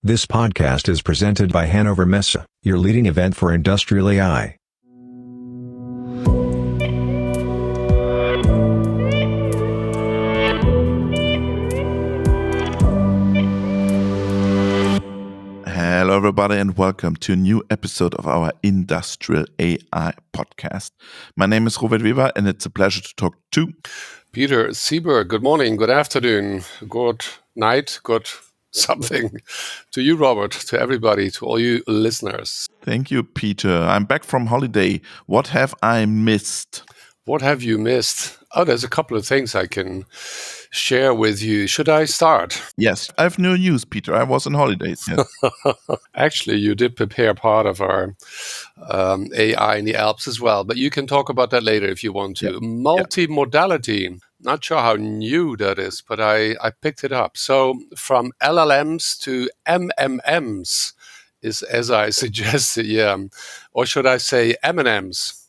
This podcast is presented by hannovermesse, your leading event for industrial AI. Hello, everybody, and welcome to a new episode of our Industrial AI podcast. My name is Robert Weber, and it's a pleasure to talk to Peter Sieber. Good morning, good afternoon, good night, good something to you, Robert, to everybody, to all you listeners. Thank you, Peter. I'm back from holiday. What have I missed? What have you missed? Oh, there's a couple of things I can share with you. Should I start? Yes, I have no news, Peter. I was on holidays. Yes. Actually, you did prepare part of our AI in the Alps as well, but you can talk about that later if you want to. Yeah. Multimodality. Not sure how new that is, but I picked it up. So from LLMs to MMMs is, as I suggested, or should I say M&Ms?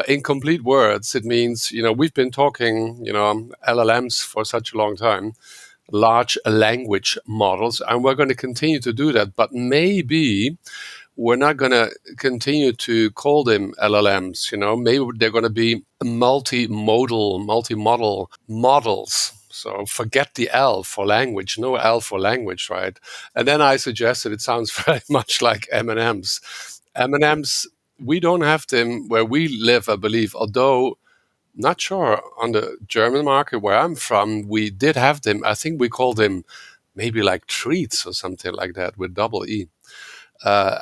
In complete words, it means, we've been talking, LLMs for such a long time, large language models, and we're going to continue to do that. But maybe we're not going to continue to call them LLMs. Maybe they're going to be multimodal models. So forget the L for language, no L for language, right? And then I suggested it sounds very much like M&Ms. M&Ms, we don't have them where we live, I believe, although not sure on the German market where I'm from, we did have them. I think we called them maybe like treats or something like that with double E.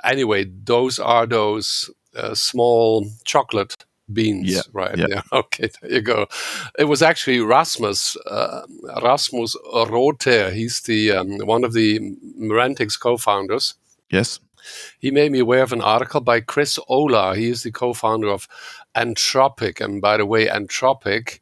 Anyway, those are those small chocolate beans, right? Yeah. Okay, there you go. It was actually Rasmus Rother. He's the one of the Merantix co-founders. Yes. He made me aware of an article by Chris Olah. He is the co-founder of Anthropic. And by the way, Anthropic,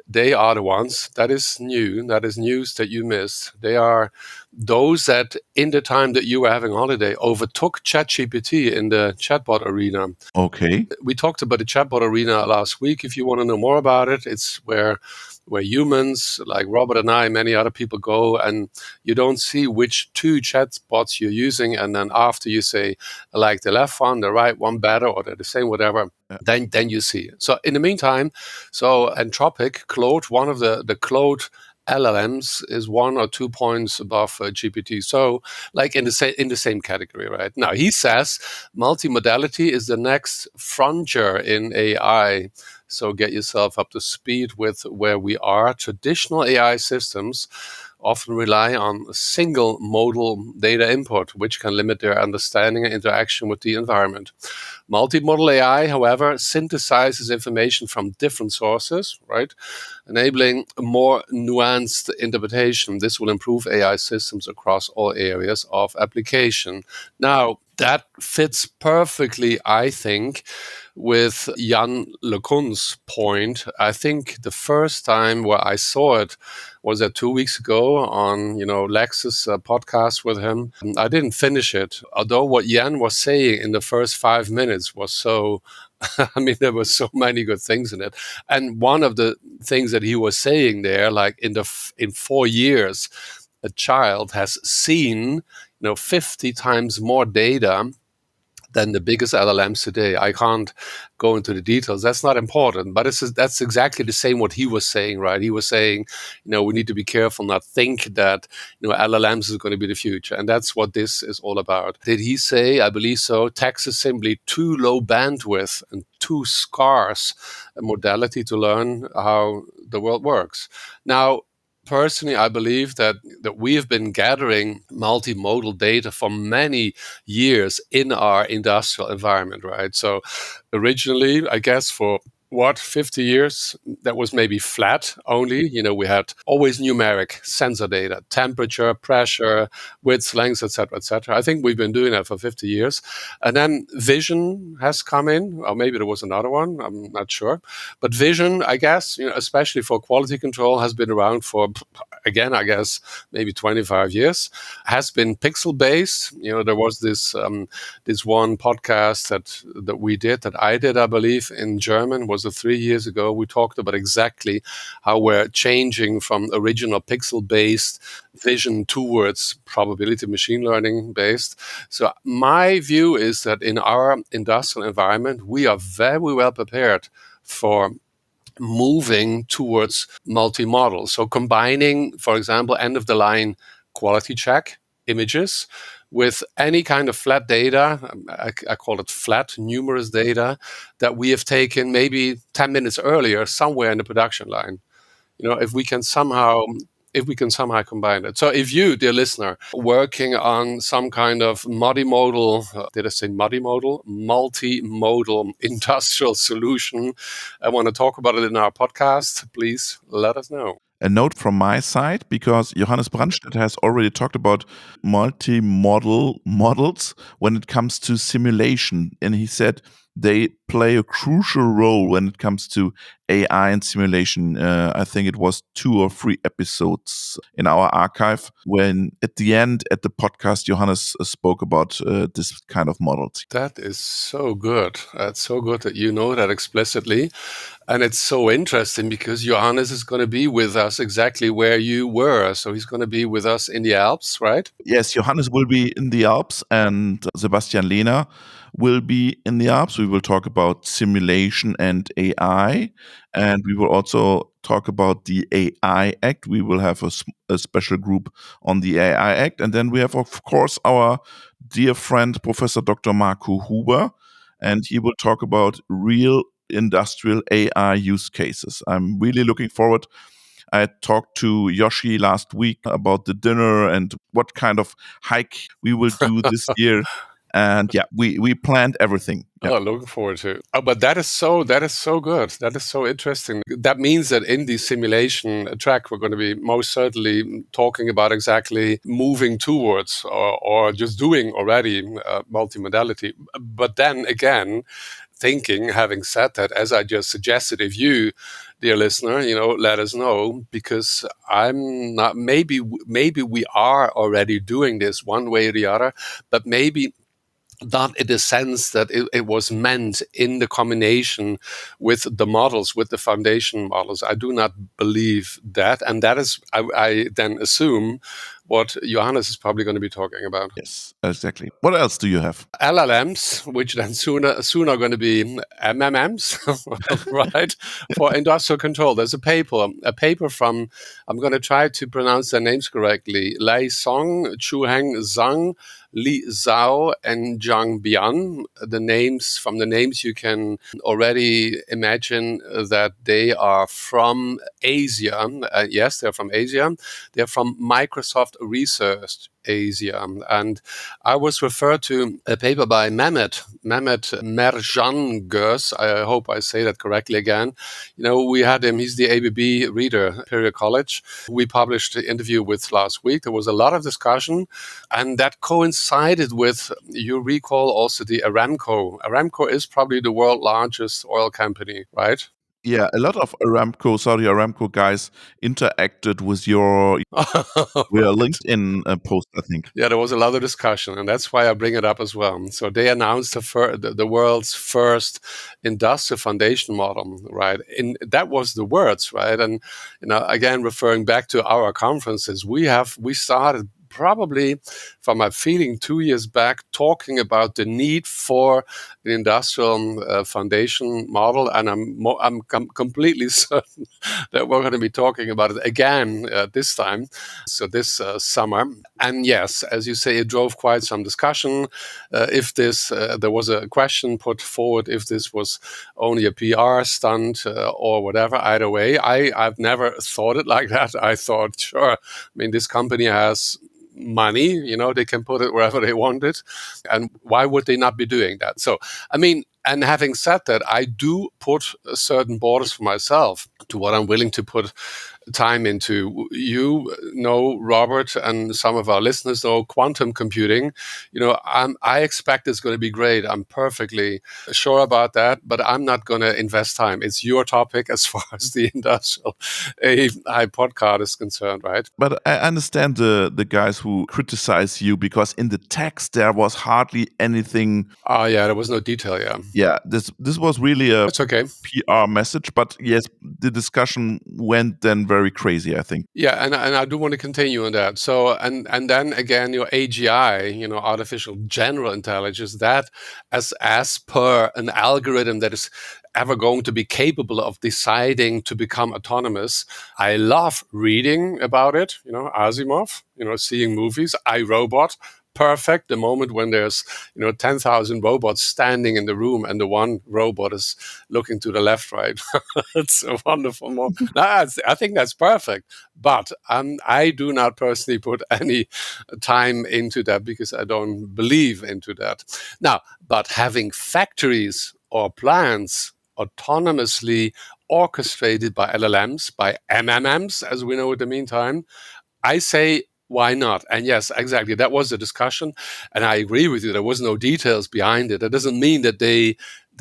they are the ones, that is new, that is news that you missed. They are those that in the time that you were having holiday overtook ChatGPT in the chatbot arena. Okay. We talked about the chatbot arena last week. If you want to know more about it, it's where humans like Robert and I, many other people go, and you don't see which two chatbots you're using. And then after you say, I like the left one, the right one better, or they're the same, whatever, then you see it. So in the meantime, Anthropic, Claude, one of the Claude LLMs is 1 or 2 points above GPT. So like in the same category, right? Now he says multimodality is the next frontier in AI. So get yourself up to speed with where we are. Traditional AI systems often rely on single modal data input, which can limit their understanding and interaction with the environment. Multimodal AI, however, synthesizes information from different sources, right? Enabling a more nuanced interpretation. This will improve AI systems across all areas of application. Now, that fits perfectly, I think, with Jan LeCun's point. I think the first time where I saw it was 2 weeks ago on, Lex's podcast with him. I didn't finish it, although what Jan was saying in the first 5 minutes was so, there were so many good things in it. And one of the things that he was saying there, like in 4 years, a child has seen 50 times more data than the biggest LLMs today. I can't go into the details. That's not important, but that's exactly the same what he was saying, right? He was saying, we need to be careful, not think that, LLMs is going to be the future. And that's what this is all about. Did he say, I believe so, text is simply too low bandwidth and too scarce a modality to learn how the world works. Now, personally, I believe that we have been gathering multimodal data for many years in our industrial environment, right? So originally, I guess for 50 years, that was maybe flat only. We had always numeric sensor data, temperature, pressure, width, length, etc., etc. I think we've been doing that for 50 years. And then vision has come in, or maybe there was another one, I'm not sure. But vision, I guess, especially for quality control, has been around for, again, I guess, maybe 25 years, has been pixel-based. There was this one podcast that we did, that I did, I believe, in German, was was it 3 years ago? We talked about exactly how we're changing from original pixel-based vision towards probability machine learning based. So my view is that in our industrial environment, we are very well prepared for moving towards multi-model. So combining, for example, end-of-the-line quality check images with any kind of flat data, I call it flat numerous data, that we have taken maybe 10 minutes earlier somewhere in the production line. If we can somehow combine it. So if you, dear listener, working on some kind of multimodal, did I say multimodal? Multimodal industrial solution, I want to talk about it in our podcast, please let us know. A note from my side, because Johannes Brandstedt has already talked about multi-model models when it comes to simulation. And he said they play a crucial role when it comes to AI and simulation. I think it was 2 or 3 episodes in our archive when at the end, at the podcast, Johannes spoke about this kind of models. That is so good. That's so good that you know that explicitly. And it's so interesting because Johannes is going to be with us exactly where you were. So he's going to be with us in the Alps, right? Yes, Johannes will be in the Alps and Sebastian Lehner will be in the Alps. We will talk about simulation and AI. And we will also talk about the AI Act. We will have a special group on the AI Act. And then we have, of course, our dear friend, Professor Dr. Marco Huber. And he will talk about real industrial AI use cases. I'm really looking forward. I talked to Yoshi last week about the dinner and what kind of hike we will do this year. And yeah, we planned everything. Yeah. Oh, looking forward to it. Oh, but that is so good. That is so interesting. That means that in the simulation track, we're going to be most certainly talking about exactly moving towards or just doing already multimodality. But then again, having said that, as I just suggested, if you, dear listener, let us know, because I'm not, maybe we are already doing this one way or the other, but maybe not in the sense that it was meant in the combination with the models, with the foundation models. I do not believe that. And that is, I then assume, what Johannes is probably going to be talking about. Yes, exactly. What else do you have? LLMs, which then soon are going to be MMMs, right? For industrial control. There's a paper from, I'm going to try to pronounce their names correctly, Lei Song, Chuheng Zhang, Li Zhao, and Zhang Bian. From the names you can already imagine that they are from Asia. Yes, they're from Asia. They're from Microsoft Research Asia. And I was referred to a paper by Mehmet Merjangöz. I hope I say that correctly again. We had him, he's the ABB reader, Imperial College. We published the interview with last week. There was a lot of discussion, and that coincided with, you recall also the Aramco. Aramco is probably the world's largest oil company, right? Yeah, a lot of Saudi Aramco guys interacted with your LinkedIn post, I think. Yeah, there was a lot of discussion, and that's why I bring it up as well. So they announced the world's first industrial foundation model, right? That was the words, right? And again, referring back to our conferences, we started probably, from my feeling, 2 years back, talking about the need for an industrial foundation model, and I'm completely certain that we're going to be talking about it again this time, so this summer. And yes, as you say, it drove quite some discussion. If this, there was a question put forward, if this was only a PR stunt or whatever. Either way, I've never thought it like that. I thought, sure, this company has money, they can put it wherever they want it. And why would they not be doing that? So, and having said that, I do put certain borders for myself to what I'm willing to put time into. You know, Robert, and some of our listeners know quantum computing. I expect it's going to be great. I'm perfectly sure about that, but I'm not going to invest time. It's your topic as far as the industrial AI podcast is concerned, right? But I understand the guys who criticize you because in the text there was hardly anything. Oh, yeah, there was no detail, yeah. Yeah, this was really a It's okay. PR message, but yes, the discussion went then very crazy, I think. Yeah, and I do want to continue on that. So, and then again, your AGI, artificial general intelligence, that as per an algorithm that is ever going to be capable of deciding to become autonomous. I love reading about it, Asimov, seeing movies, iRobot. Perfect. The moment when there's 10,000 robots standing in the room and the one robot is looking to the left, right. It's a wonderful moment. I think that's perfect. But I do not personally put any time into that because I don't believe into that. Now, but having factories or plants autonomously orchestrated by LLMs, by MMMs, as we know in the meantime, I say, why not? And yes, exactly. That was the discussion. And I agree with you. There was no details behind it. That doesn't mean that they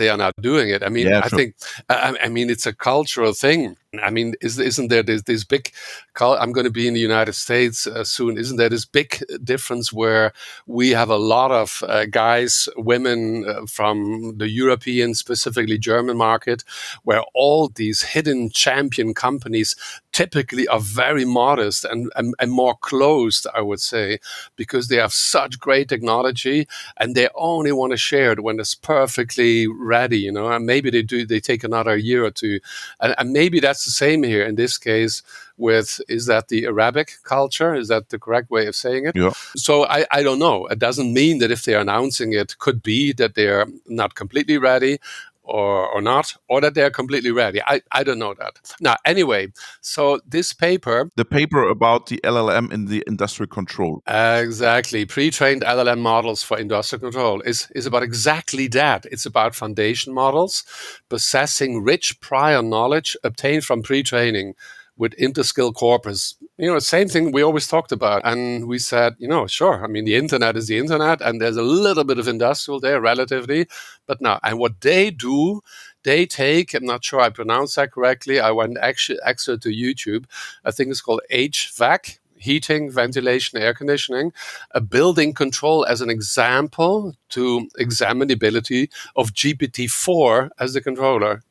are not doing it. I mean, Yeah, I sure. think, it's a cultural thing. I mean, isn't there this big, I'm going to be in the United States soon. Isn't there this big difference where we have a lot of guys, women from the European, specifically German market, where all these hidden champion companies typically are very modest and more closed, I would say, because they have such great technology and they only want to share it when it's perfectly ready, and maybe they take another year or two. And maybe that's the same here in this case with, is that the Arabic culture? Is that the correct way of saying it? Yeah. So I don't know. It doesn't mean that if they're announcing it, could be that they're not completely ready or not, or that they're completely ready. I don't know that. Now, anyway, so this paper... The paper about the LLM in the industrial control. Exactly. Pre-trained LLM models for industrial control is about exactly that. It's about foundation models possessing rich prior knowledge obtained from pre-training with interskill corpus. Same thing we always talked about. And we said, sure, I mean, the internet is the internet and there's a little bit of industrial there relatively. But now, and what they do, they take, I'm not sure I pronounced that correctly. I went actually to YouTube. I think it's called HVAC, heating, ventilation, air conditioning, a building control as an example to examine the ability of GPT-4 as the controller.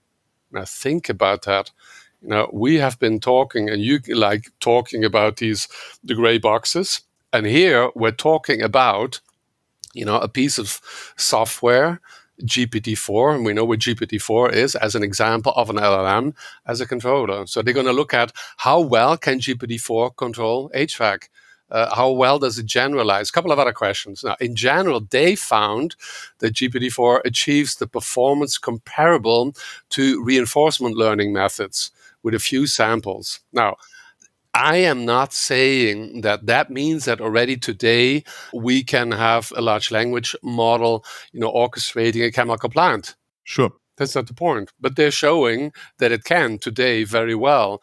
Now think about that. We have been talking, and you like talking about the gray boxes. And here we're talking about, a piece of software, GPT-4, and we know what GPT-4 is as an example of an LLM as a controller. So they're going to look at how well can GPT-4 control HVAC? How well does it generalize? A couple of other questions. Now, in general, they found that GPT-4 achieves the performance comparable to reinforcement learning methods with a few samples. Now, I am not saying that means that already today we can have a large language model, orchestrating a chemical plant. Sure. That's not the point. But they're showing that it can today very well,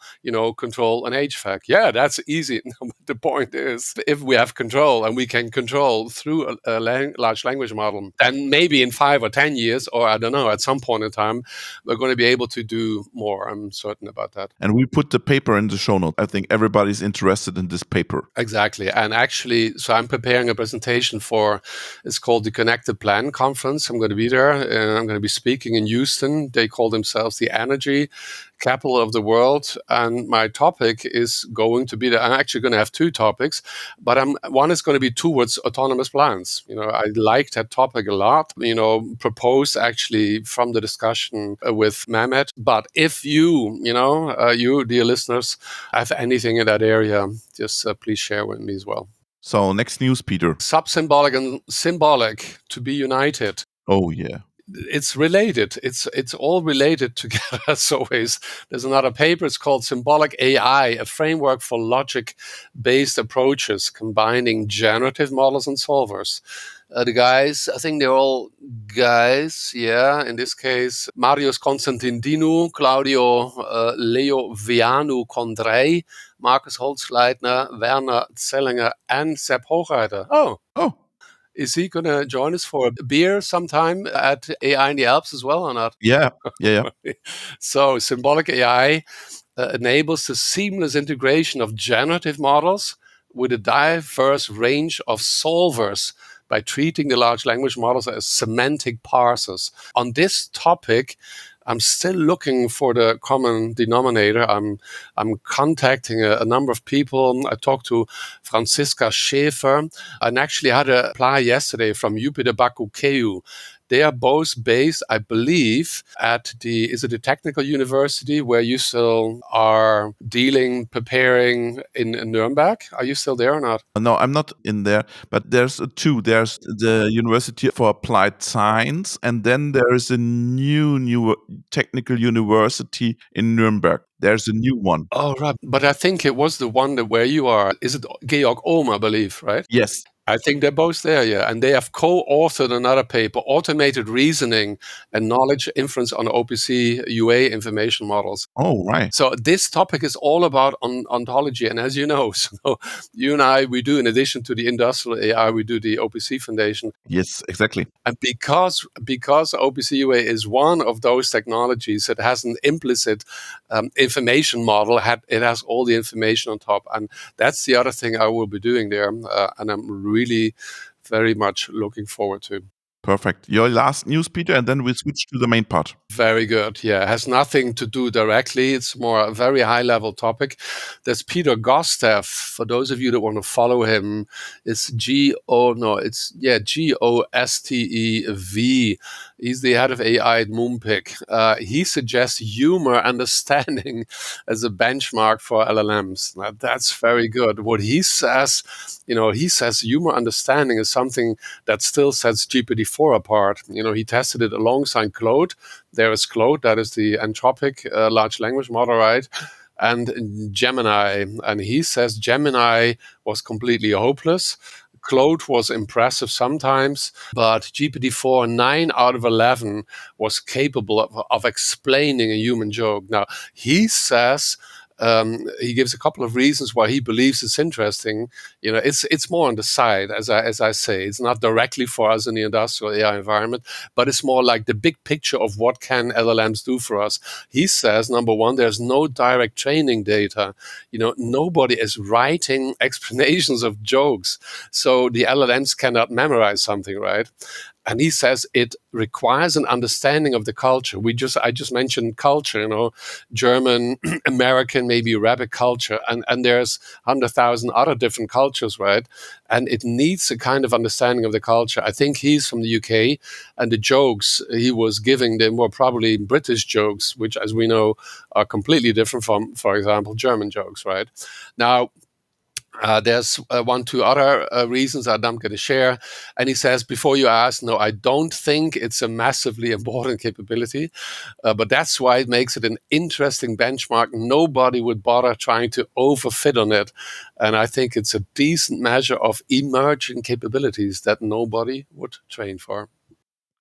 control an HVAC. Yeah, that's easy. But the point is, if we have control and we can control through a large language model, then maybe in 5 or 10 years, or I don't know, at some point in time, we're going to be able to do more. I'm certain about that. And we put the paper in the show note. I think everybody's interested in this paper. Exactly. And actually, so I'm preparing a presentation for, it's called the Connected Plan Conference. I'm going to be there and I'm going to be speaking in Houston. They call themselves the energy capital of the world. And my topic is going to be, I'm actually going to have 2 topics, but one is going to be towards autonomous plants. I like that topic a lot, proposed actually from the discussion with Mehmet. But if you, you, dear listeners, have anything in that area, just please share with me as well. So next news, Peter. Sub-symbolic and symbolic to be united. Oh, yeah. it's related. It's all related together as always. There's another paper. It's called Symbolic AI, a framework for logic-based approaches combining generative models and solvers. The guys, I think they're all guys, yeah. In this case, Marius Constantinou, Claudio Leo Vianu Condrei, Markus Holzleitner, Werner Zellinger, and Sepp Hochreiter. Oh, Is he going to join us for a beer sometime at AI in the Alps as well or not? yeah. So symbolic AI enables the seamless integration of generative models with a diverse range of solvers by treating the large language models as semantic parsers. On this topic, I'm still looking for the common denominator. I'm contacting a number of people. I talked to Franziska Schäfer and actually had a reply yesterday from Jupiter Baku KU. They are both based, I believe, at the Technical University where you still are preparing in Nuremberg? Are you still there or not? No, I'm not in there, but there's two. There's the University for Applied Science, and then there is a new technical university in Nuremberg. There's a new one. Oh, right. But I think it was the one where you are. Is it Georg Ohm, I believe, right? Yes. I think they're both there, yeah. And they have co-authored another paper, Automated Reasoning and Knowledge Inference on OPC UA Information Models. Oh, right. So this topic is all about ontology. And as you know, so you and I, we do, in addition to the industrial AI, we do the OPC Foundation. Yes, exactly. And because OPC UA is one of those technologies that has an implicit information model, it has all the information on top. And that's the other thing I will be doing there. And I'm really very much looking forward to. Perfect. Your last news, Peter, and then we switch to the main part. Very good. Yeah, it has nothing to do directly. It's more a very high-level topic. There's Peter Gostev. For those of you that want to follow him, it's Gostev. He's the head of AI at Moonpig. He suggests humor understanding as a benchmark for LLMs. Now, that's very good. What he says, he says humor understanding is something that still sets GPT-4 apart. He tested it alongside Claude. There is Claude, that is the Anthropic large language model, right? And Gemini. And he says Gemini was completely hopeless. Claude was impressive sometimes, but GPT-4, 9 out of 11, was capable of explaining a human joke. Now, he says, he gives a couple of reasons why he believes it's interesting. It's more on the side, as I say. It's not directly for us in the industrial AI environment, but it's more like the big picture of what can LLMs do for us. He says, number one, there's no direct training data. Nobody is writing explanations of jokes, so the LLMs cannot memorize something, right? And he says it requires an understanding of the culture. I just mentioned culture, German, American, maybe Arabic culture, and there's 100,000 other different cultures, right? And it needs a kind of understanding of the culture. I think he's from the UK, and the jokes he was giving them were probably British jokes, which, as we know, are completely different from, for example, German jokes, right? Now, there's two other reasons that I'm going to share. And he says, before you ask, no, I don't think it's a massively important capability, but that's why it makes it an interesting benchmark. Nobody would bother trying to overfit on it. And I think it's a decent measure of emerging capabilities that nobody would train for.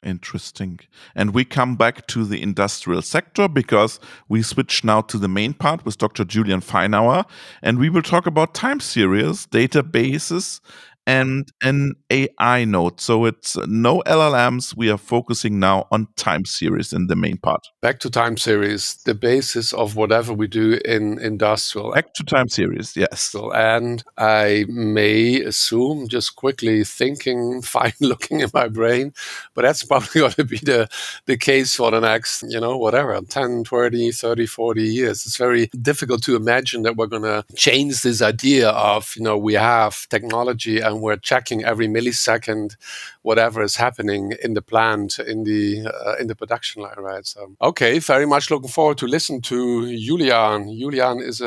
Interesting. And we come back to the industrial sector because we switch now to the main part with Dr. Julian Feinauer, and we will talk about time series, databases, and an AINode. So it's no LLMs. We are focusing now on time series in the main part. Back to time series, the basis of whatever we do in industrial. Back to time series, yes. And I may assume, just quickly thinking, fine looking in my brain, but that's probably going to be the case for the next, 10, 20, 30, 40 years. It's very difficult to imagine that we're going to change this idea of, we have technology and and we're checking every millisecond whatever is happening in the plant, in the production line, right? So, okay, very much looking forward to listen to Julian. Julian is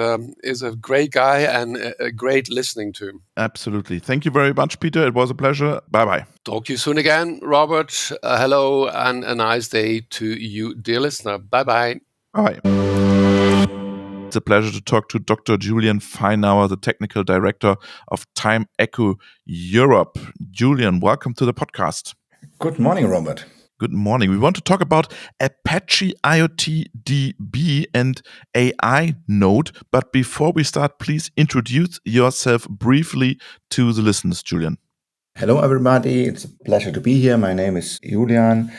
a great guy and a great listening to. Absolutely. Thank you very much, Peter. It was a pleasure. Bye-bye. Talk to you soon again, Robert. Hello and a nice day to you, dear listener. Bye-bye. Bye. It's a pleasure to talk to Dr. Julian Feinauer, the technical director of Time Echo Europe. Julian, welcome to the podcast. Good morning, Robert. Good morning. We want to talk about Apache IoTDB and AINode. But before we start, please introduce yourself briefly to the listeners, Julian. Hello, everybody. It's a pleasure to be here. My name is Julian,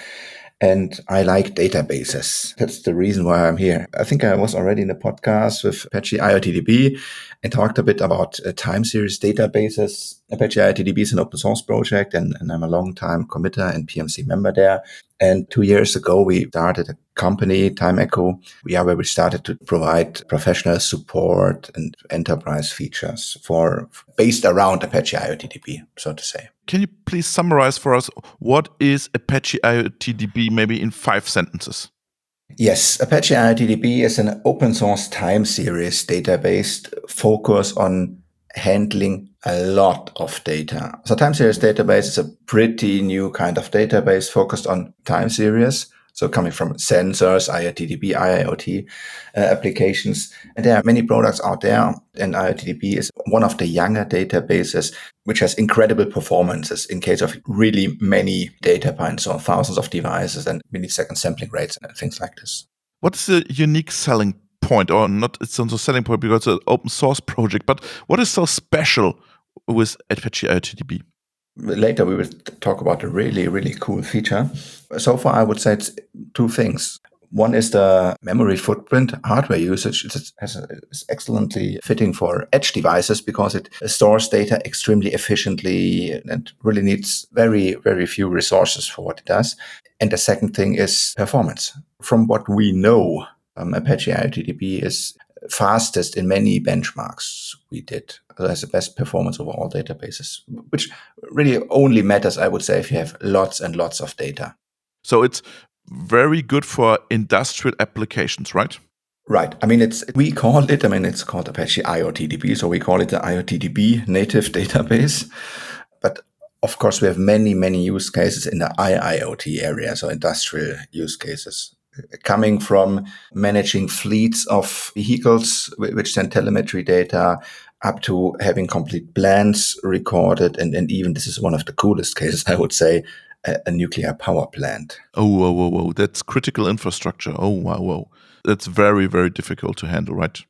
and I like databases. That's the reason why I'm here. I think I was already in the podcast with Apache IoTDB and talked a bit about Timeseries databases. Apache IoTDB is an open source project, and I'm a long-time committer and PMC member there. And 2 years ago, we started a company, Time Echo, where we started to provide professional support and enterprise features based around Apache IoTDB, so to say. Can you please summarize for us what is Apache IoTDB, maybe in 5 sentences? Yes, Apache IoTDB is an open source time series database focused on handling a lot of data. So time series database is a pretty new kind of database focused on time series. So coming from sensors, IoTDB, IoT applications. And there are many products out there. And IoTDB is one of the younger databases, which has incredible performances in case of really many data points, so thousands of devices and millisecond sampling rates and things like this. What's the unique selling point, or not? It's not a selling point because it's an open source project, but what is so special with Apache IoTDB? Later, we will talk about a really, really cool feature. So far, I would say it's 2 things. One is the memory footprint, hardware usage. It's excellently fitting for edge devices because it stores data extremely efficiently and really needs very, very few resources for what it does. And the second thing is performance. From what we know, Apache IoTDB is fastest in many benchmarks we did. It has the best performance over all databases, which really only matters, I would say, if you have lots and lots of data. So it's very good for industrial applications, right? Right. It's called Apache IoTDB, so we call it the IoTDB native database. But of course, we have many, many use cases in the IIoT area, so industrial use cases. Coming from managing fleets of vehicles, which send telemetry data, up to having complete plants recorded. And even, this is one of the coolest cases, I would say, a nuclear power plant. Oh, that's critical infrastructure. Oh, wow. That's very, very difficult to handle, right?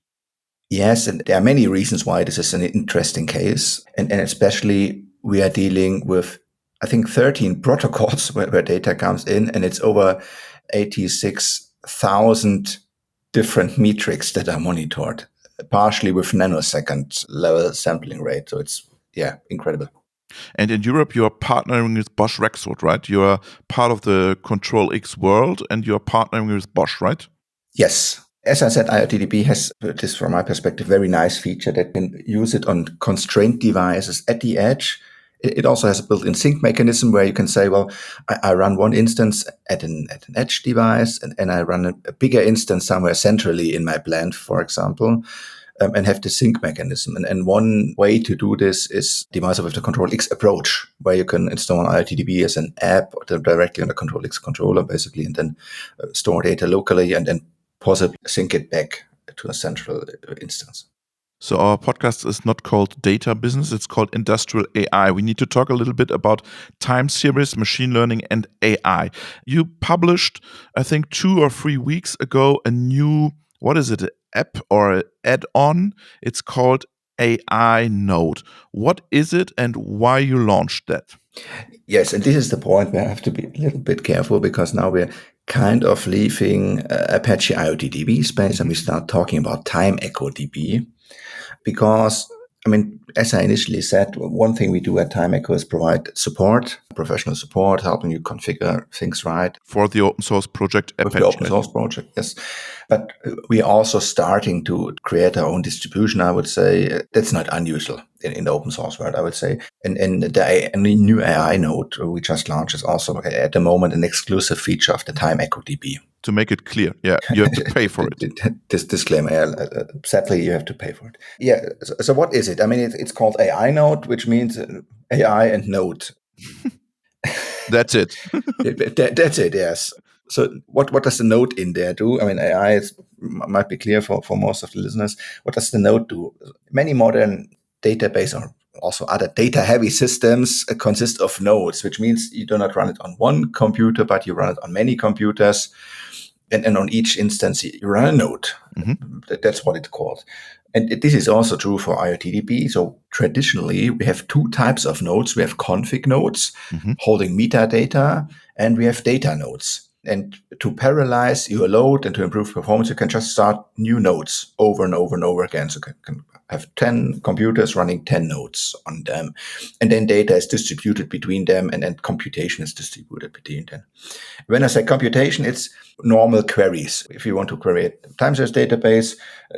Yes, and there are many reasons why this is an interesting case. And especially we are dealing with, I think, 13 protocols where data comes in, and it's over 86,000 different metrics that are monitored, partially with nanosecond level sampling rate. So it's, incredible. And in Europe, you are partnering with Bosch Rexroth, right? You are part of the Control X world, and you are partnering with Bosch, right? Yes. As I said, IoTDB has this, from my perspective, very nice feature that can use it on constrained devices at the edge. It also has a built-in sync mechanism where you can say, well, I run one instance at an edge device, and I run a bigger instance somewhere centrally in my plant, for example, and have the sync mechanism. And one way to do this is device with the Control X approach, where you can install IoTDB as an app directly on the Control X controller, basically, and then store data locally and then possibly sync it back to a central instance. So our podcast is not called Data Business, it's called Industrial AI. We need to talk a little bit about time series, machine learning, and AI. You published, I think, 2 or 3 weeks ago, a new, what is it, an app or an add-on? It's called AINode. What is it and why you launched that? Yes, and this is the point where I have to be a little bit careful, because now we're kind of leaving Apache IoTDB space and we start talking about Time Echo DB. Because I mean, as I initially said, one thing we do at TimeEcho is provide support, professional support, helping you configure things right. For the open source project With the open source project, yes. But we are also starting to create our own distribution, I would say. That's not unusual in the open source world, I would say. And the new AINode we just launched is also at the moment an exclusive feature of the TimeEcho DB. To make it clear, yeah, you have to pay for it. This disclaimer, sadly, you have to pay for it. Yeah, so what is it? I mean, it's called AINode, which means AI and node. That's it. That's it, yes. So what does the node in there do? I mean, AI might be clear for most of the listeners. What does the node do? Many modern database or also other data-heavy systems consist of nodes, which means you do not run it on one computer, but you run it on many computers. And on each instance, you run a node. Mm-hmm. That's what it's called. And this is also true for IoTDB. So traditionally, we have two types of nodes. We have config nodes holding metadata, and we have data nodes. And to parallelize your load and to improve performance, you can just start new nodes over and over and over again. So you can have 10 computers running 10 nodes on them. And then data is distributed between them, and then computation is distributed between them. When I say computation, it's normal queries. If you want to create a time series database,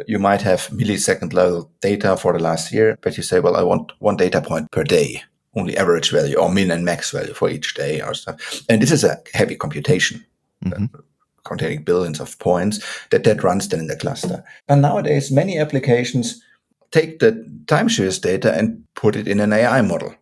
you might have millisecond level data for the last year, but you say, well, I want one data point per day, only average value or min and max value for each day or stuff. And this is a heavy computation. Containing billions of points that runs then in the cluster. And nowadays, many applications take the time series data and put it in an AI model.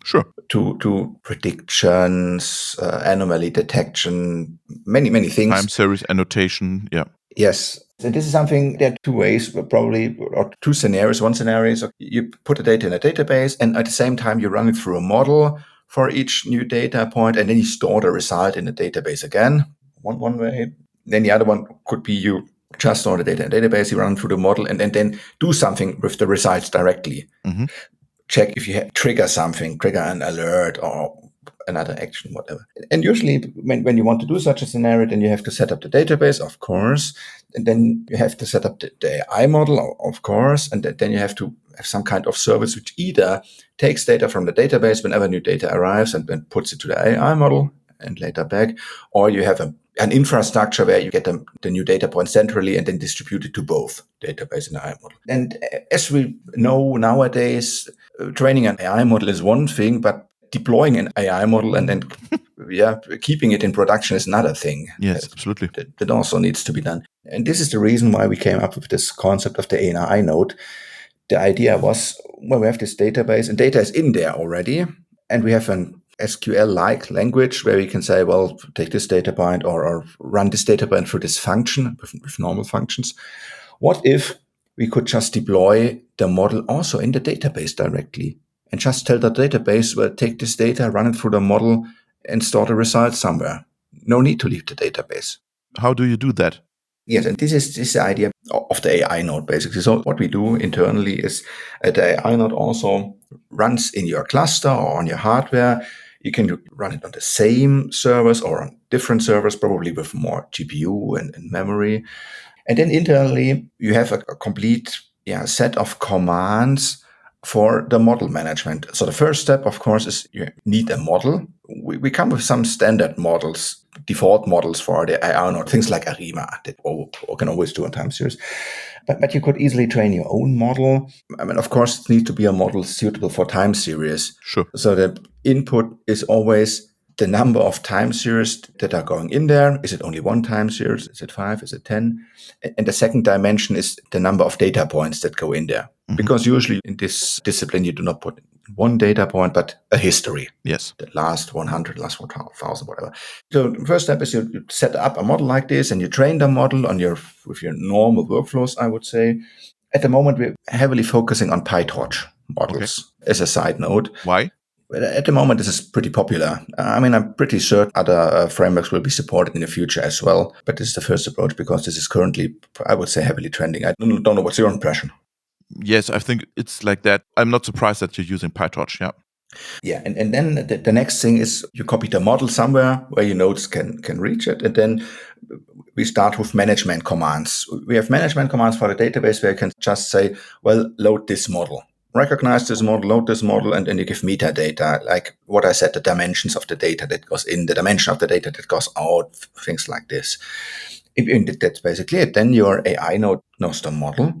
Sure. To predictions, anomaly detection, many things. Time series annotation, yeah. Yes. So this is something, there are two ways, probably, or two scenarios. One scenario is you put the data in a database, and at the same time, you run it through a model for each new data point, and then you store the result in the database again, one way. Then the other one could be you just store the data in a database, you run through the model, and then do something with the results directly. Check if you trigger something, trigger an alert or another action, whatever. And usually when you want to do such a scenario, then you have to set up the database, of course. And then you have to set up the AI model, of course. And then you have to have some kind of service which either takes data from the database whenever new data arrives and then puts it to the AI model and later back. Or you have an infrastructure where you get the new data point centrally and then distribute it to both database and AI model. And as we know nowadays, training an AI model is one thing, but deploying an AI model and then keeping it in production is another thing. Yes, absolutely. That also needs to be done. And this is the reason why we came up with this concept of the AINode. The idea was, well, we have this database and data is in there already. And we have an SQL-like language where we can say, well, take this data point or run this data point through this function with normal functions. What if we could just deploy the model also in the database directly and just tell the database, well, take this data, run it through the model and store the results somewhere. No need to leave the database. How do you do that? Yes, and this is the idea of the AINode, basically. So what we do internally is the AINode also runs in your cluster or on your hardware. You can run it on the same servers or on different servers, probably with more GPU and memory. And then internally, you have a complete set of commands for the model management. So the first step, of course, is you need a model. We come with some standard models, default models for the AINode, things like ARIMA that we can always do on time series. But you could easily train your own model. I mean, of course, it needs to be a model suitable for time series. Sure. So the input is always the number of time series that are going in there. Is it only one time series? Is it 5? Is it 10? And the second dimension is the number of data points that go in there. Because usually in this discipline, you do not put one data point, but a history. Yes. The last 100, last 1,000, whatever. So the first step is you set up a model like this and you train the model with your normal workflows, I would say. At the moment, we're heavily focusing on PyTorch models as a side note. Why? At the moment, this is pretty popular. I mean, I'm pretty sure other frameworks will be supported in the future as well. But this is the first approach because this is currently, I would say, heavily trending. I don't know what's your impression. Yes, I think it's like that. I'm not surprised that you're using PyTorch, yeah. Yeah, and then the next thing is you copy the model somewhere where your nodes can reach it. And then we start with management commands. We have management commands for the database where you can just say, well, load this model. recognize this model, load this model, and then you give metadata, like what I said, the dimensions of the data that goes in, the dimension of the data that goes out, things like this. That's basically it. Then your AI node knows the model,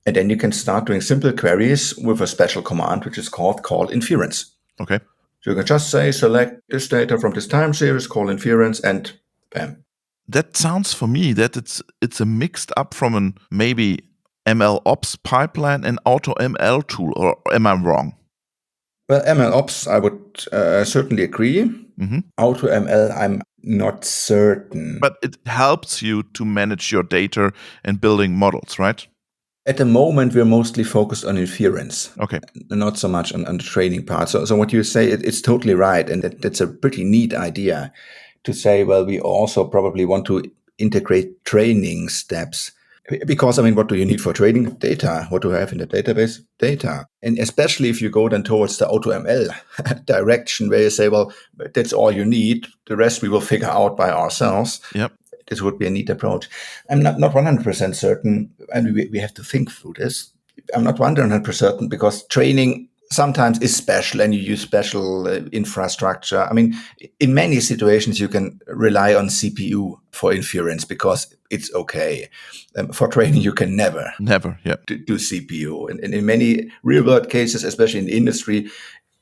and then you can start doing simple queries with a special command, which is called call inference. Okay. So you can just say, select this data from this time series, call inference, and bam. That sounds for me that it's a mixed up from an maybe ML ops pipeline and AutoML tool, or am I wrong? Well, ML ops, I would certainly agree. Mm-hmm. AutoML, I'm not certain. But it helps you to manage your data and building models, right? At the moment, we're mostly focused on inference. Okay. Not so much on the training part. So what you say, it's totally right. And that's a pretty neat idea to say, well, we also probably want to integrate training steps. Because, I mean, what do you need for training? Data. What do you have in the database? Data. And especially if you go then towards the AutoML direction where you say, well, that's all you need. The rest we will figure out by ourselves. Yep. This would be a neat approach. I'm not 100% certain, and we have to think through this. I'm not 100% certain because training sometimes is special and you use special infrastructure. I mean, in many situations, you can rely on CPU for inference because it's okay. For training, you can never do CPU. And in many real-world cases, especially in the industry,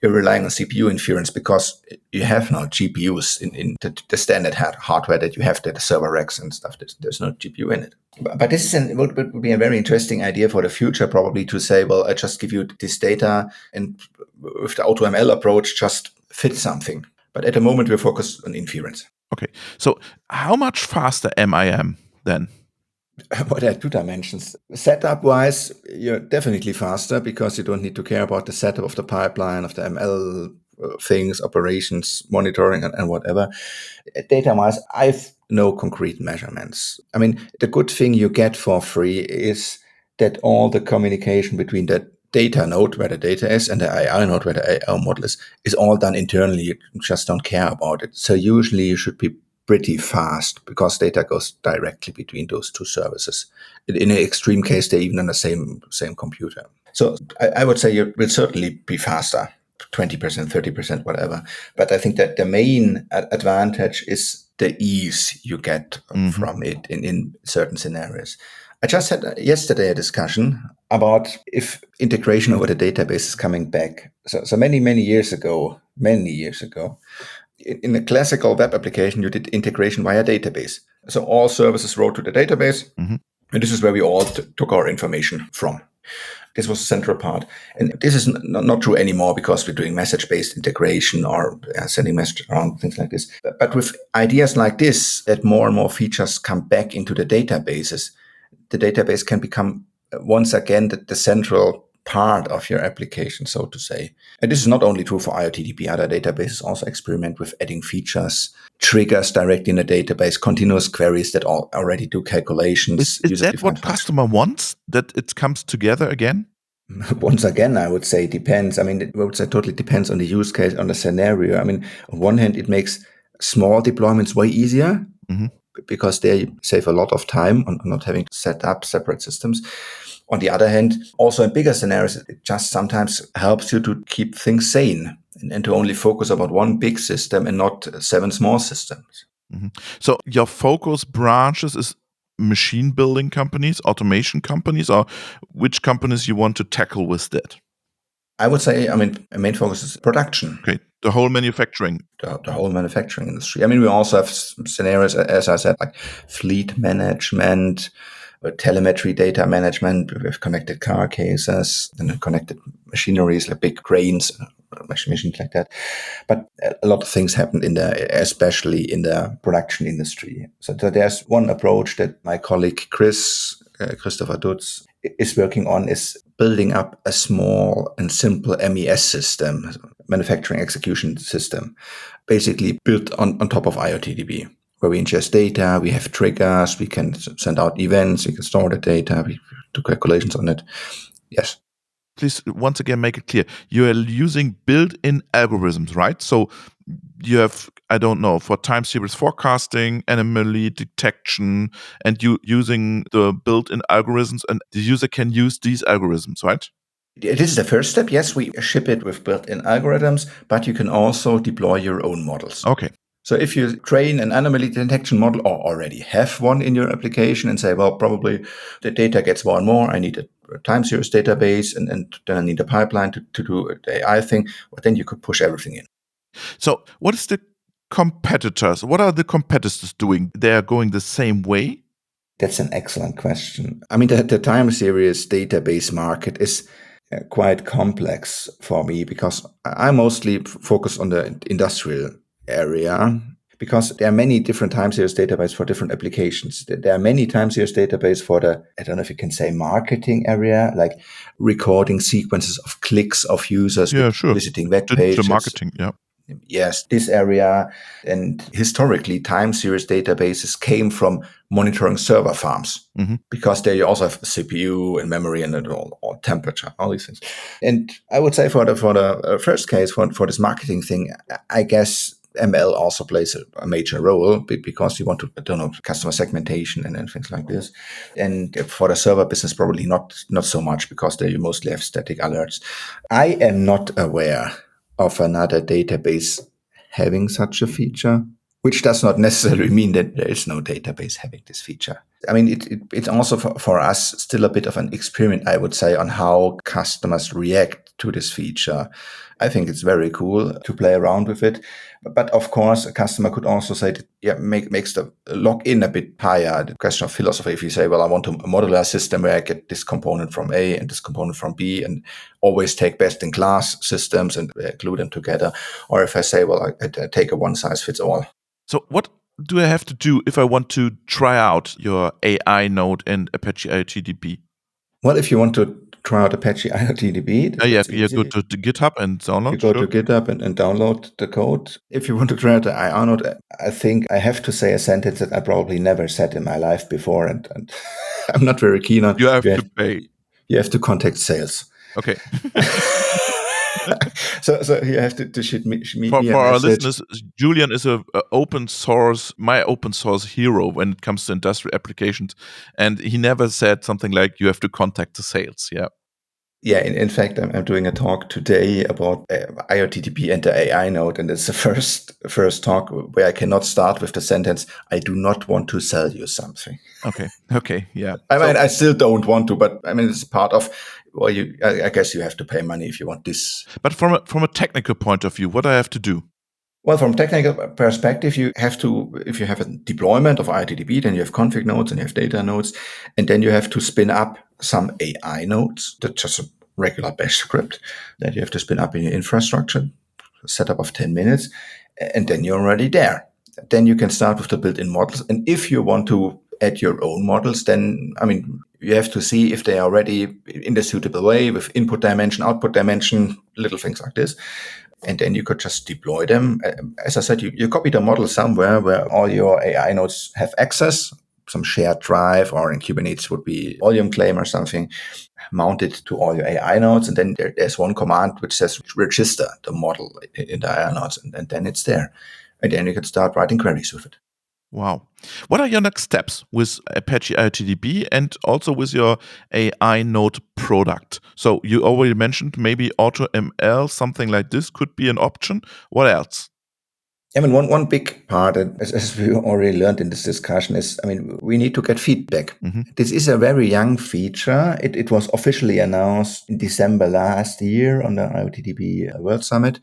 you're relying on CPU inference because you have no GPUs in the standard hardware that you have, the server racks and stuff. There's no GPU in it. But this would be a very interesting idea for the future, probably, to say, well, I just give you this data and with the AutoML approach, just fit something. But at the moment, we're focused on inference. Okay. So how much faster am I then? Well, there are two dimensions. Setup-wise, you're definitely faster because you don't need to care about the setup of the pipeline, of the ML things, operations, monitoring, and whatever. Data-wise, I've no concrete measurements. I mean, the good thing you get for free is that all the communication between the data node, where the data is, and the AI node, where the AI model is all done internally. You just don't care about it. So usually you should be pretty fast because data goes directly between those two services. In an extreme case, they're even on the same computer. So I would say you will certainly be faster, 20%, 30%, whatever. But I think that the main advantage is the ease you get from it in certain scenarios. I just had yesterday a discussion about if integration over the database is coming back. So many years ago, in a classical web application, you did integration via database. So all services wrote to the database, and this is where we all took our information from. This was the central part. And this is not true anymore because we're doing message-based integration or sending messages around, things like this. But with ideas like this, that more and more features come back into the databases, the database can become, once again, the central part of your application, so to say. And this is not only true for IoTDB. Other databases also experiment with adding features, triggers directly in the database, continuous queries that already do calculations. Is that what customer wants, that it comes together again? Once again, I would say depends. I mean, it totally depends on the use case, on the scenario. I mean, on one hand, it makes small deployments way easier because they save a lot of time on not having to set up separate systems. On the other hand, also in bigger scenarios, it just sometimes helps you to keep things sane and to only focus about one big system and not 7 small systems. So your focus branches is machine building companies, automation companies, or which companies you want to tackle with that? I would say, I mean, main focus is production. Okay, the whole manufacturing. The whole manufacturing industry. I mean, we also have scenarios, as I said, like fleet management, telemetry data management with connected car cases and connected machineries like big cranes, machines like that. But a lot of things happen especially in the production industry. So there's one approach that my colleague Christopher Dutz is working on, is building up a small and simple MES system, manufacturing execution system, basically built on top of IoTDB, where we ingest data, we have triggers, we can send out events, we can store the data, we do calculations on it. Yes. Please, once again, make it clear. You are using built-in algorithms, right? So you have, I don't know, for time series forecasting, anomaly detection, and you using the built-in algorithms, and the user can use these algorithms, right? This is the first step. Yes, we ship it with built-in algorithms, but you can also deploy your own models. Okay. So if you train an anomaly detection model or already have one in your application and say, well, probably the data gets more and more, I need a time series database and then I need a pipeline to do the AI thing, well, then you could push everything in. So what is the competitors? What are the competitors doing? They are going the same way? That's an excellent question. I mean, the time series database market is quite complex for me because I mostly focus on the industrial area because there are many different time series databases for different applications. There are many time series databases for the, I don't know if you can say marketing area, like recording sequences of clicks of users visiting web pages. Digital marketing, yeah. Yes, this area. And historically, time series databases came from monitoring server farms because there you also have CPU and memory and all temperature, all these things. And I would say for the first case, for this marketing thing, I guess ML also plays a major role because you want to, I don't know, customer segmentation and things like this. And for the server business, probably not so much because there you mostly have static alerts. I am not aware of another database having such a feature, which does not necessarily mean that there is no database having this feature. I mean, it's also for us still a bit of an experiment, I would say, on how customers react to this feature. I think it's very cool to play around with it. But of course, a customer could also say that, makes the login a bit higher. The question of philosophy, if you say, well, I want a modular system where I get this component from A and this component from B and always take best-in-class systems and glue them together. Or if I say, well, I take a one-size-fits-all. So what do I have to do if I want to try out your AINode and Apache IoTDB? Well, if you want to try out Apache IoTDB, you go to GitHub and download. You go to GitHub and download the code. If you want to try out the AINode, I think I have to say a sentence that I probably never said in my life before, and I'm not very keen on. You have to pay. You have to contact sales. Okay. So you have to shoot me for our message. Listeners, Julian is my open source hero when it comes to industrial applications, and he never said something like you have to contact the sales. Yeah. Yeah, in fact, I'm doing a talk today about IoTDB and the AINode, and it's the first talk where I cannot start with the sentence, I do not want to sell you something. Okay, yeah. I mean, I still don't want to, but I mean, it's part of, well, I guess you have to pay money if you want this. But from a technical point of view, what do I have to do? Well, from technical perspective, you have to, if you have a deployment of IoTDB, then you have config nodes and you have data nodes, and then you have to spin up some AI nodes. That's just a regular bash script that you have to spin up in your infrastructure, setup of 10 minutes, and then you're already there. Then you can start with the built-in models. And if you want to add your own models, then, I mean, you have to see if they are ready in the suitable way with input dimension, output dimension, little things like this. And then you could just deploy them. As I said, you copy the model somewhere where all your AI nodes have access, some shared drive, or in Kubernetes would be volume claim or something, mounted to all your AI nodes. And then there's one command which says register the model in the AI nodes, and then it's there. And then you can start writing queries with it. Wow. What are your next steps with Apache IoTDB and also with your AINode product? So you already mentioned maybe AutoML, something like this could be an option. What else? I mean, one big part, as we already learned in this discussion, is, I mean, we need to get feedback. Mm-hmm. This is a very young feature. It was officially announced in December last year on the IoTDB World Summit.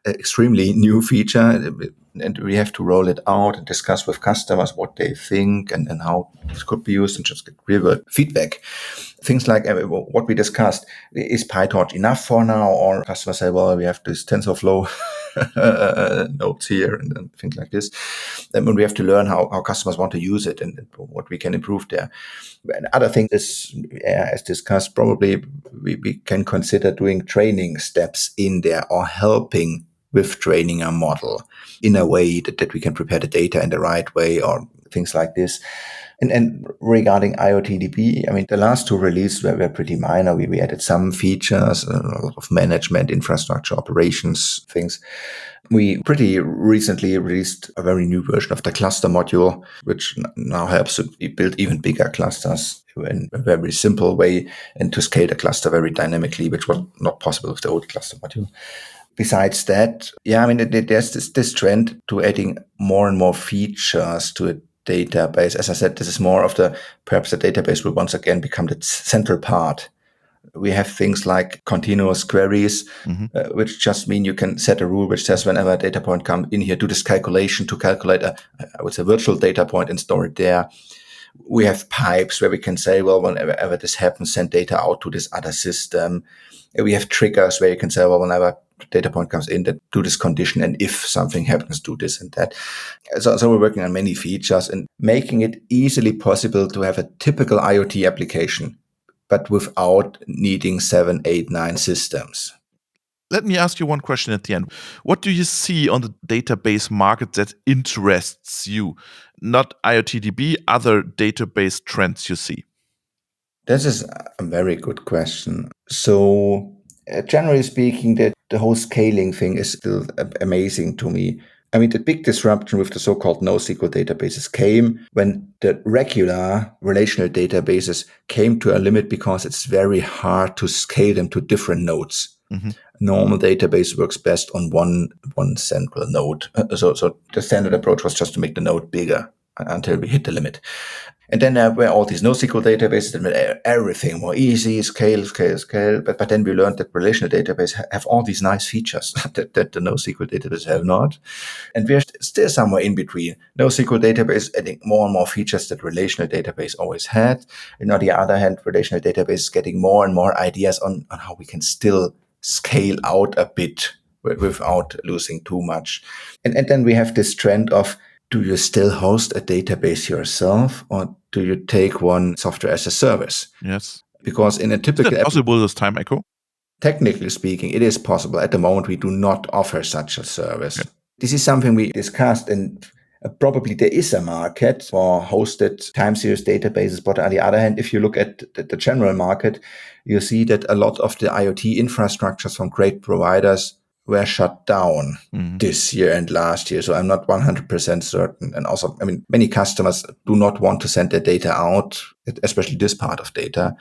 Extremely new feature, and we have to roll it out and discuss with customers what they think and how it could be used and just get real feedback. Things like what we discussed, is PyTorch enough for now? Or customers say, well, we have this TensorFlow nodes here and things like this. Then when we have to learn how customers want to use it and what we can improve there. And other thing is, as discussed, probably we can consider doing training steps in there or helping with training a model in a way that we can prepare the data in the right way or things like this. And regarding IoTDB, I mean, the last two releases were pretty minor. We added some features, a lot of management, infrastructure, operations, things. We pretty recently released a very new version of the cluster module, which now helps to build even bigger clusters in a very simple way and to scale the cluster very dynamically, which was not possible with the old cluster module. Besides that, yeah, I mean, there's this trend to adding more and more features to a database. As I said, this is more of perhaps the database will once again become the central part. We have things like continuous queries, which just mean you can set a rule which says whenever a data point comes in here, do this calculation to calculate I would say, virtual data point and store it there. We have pipes where we can say, well, whenever this happens, send data out to this other system. We have triggers where you can say, well, whenever data point comes in, that do this condition, and if something happens, do this and that. So we're working on many features and making it easily possible to have a typical IoT application, but without needing 7, 8, 9 systems. Let me ask you one question at the end. What do you see on the database market that interests you? Not IoTDB, other database trends you see? This is a very good question. So generally speaking, the whole scaling thing is still amazing to me. I mean, the big disruption with the so-called NoSQL databases came when the regular relational databases came to a limit because it's very hard to scale them to different nodes. Normal database works best on one central node. So the standard approach was just to make the node bigger until we hit the limit. And then there were all these NoSQL databases that made everything more easy, scale. But then we learned that relational databases have all these nice features that the NoSQL databases have not. And we're still somewhere in between. NoSQL database adding more and more features that relational database always had. And on the other hand, relational database is getting more and more ideas on how we can still scale out a bit without losing too much. And then we have this trend of, do you still host a database yourself, or do you take one software as a service? Yes. Because in a typical... Is that possible with Time Echo? Technically speaking, it is possible. At the moment, we do not offer such a service. Okay. This is something we discussed, and probably there is a market for hosted time series databases. But on the other hand, if you look at the general market, you see that a lot of the IoT infrastructures from great providers were shut down this year and last year. So I'm not 100% certain. And also, I mean, many customers do not want to send their data out, especially this part of data.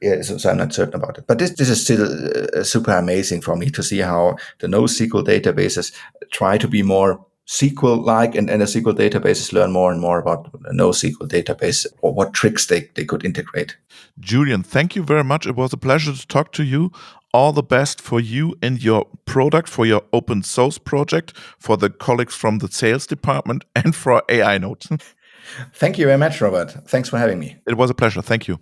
Yeah, so I'm not certain about it. But this is still super amazing for me to see how the NoSQL databases try to be more SQL-like, and the SQL databases learn more and more about the NoSQL database, or what tricks they could integrate. Julian, thank you very much. It was a pleasure to talk to you. All the best for you and your product, for your open source project, for the colleagues from the sales department, and for AINode. Thank you very much, Robert. Thanks for having me. It was a pleasure. Thank you.